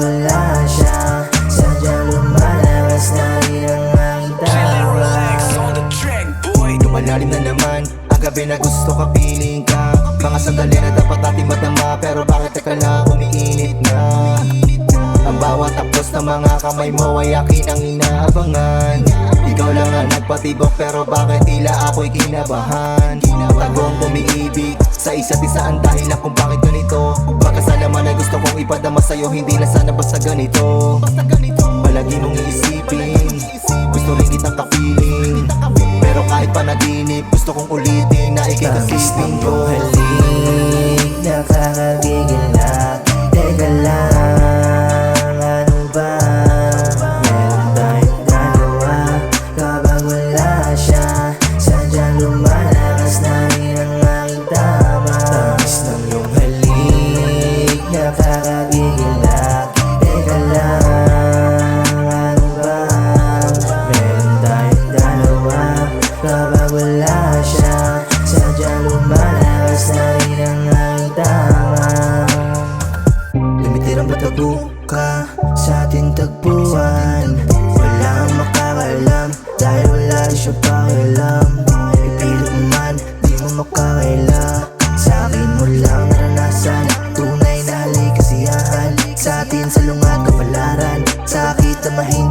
wala siya, sadyang lumalabas na rin ang aking tawa. Lumalalim na naman ang gabi na gusto ka, piling ka. Mga sandali na dapat natin madama, pero bakit teka lang umiinit na? Ang bawat tapos na mga kamay mo ay akin ang inaabangan. Ikaw lang ang nagpatibok, pero bakit tila ako'y kinabahan? Tagong umiibig sa isa't isa ang dahilan kung bakit ganito. Magkasalaman ay gusto kong ipadama sa'yo, hindi na sana basta ganito. Palagi mong iisipin, gusto rin kitang kapiling, pero kahit panaginip gusto kong ulitin na ikay kasipin ko. Halik, nakakagigil na. Teka lang, ano ba? Meron tayong dalawa kapag wala siya, sadyang lumalakas na rin ang aking tama. Tamis ng iyong halik, nakakagigil na. Teka lang, ano ba? Meron tayong dalawa kapag wala siya, sadyang lumalakas na rin ang aking tama. Lumitirang batago ka sa ating tagpuan, walang makakalam dahil wala rin siya pakialam. Ipilit mo man, di mo makakaila, sa akin mo lang naranasan tunay na halik kasiyahan. Sa atin sa lungat kapalaran, sakit na mahina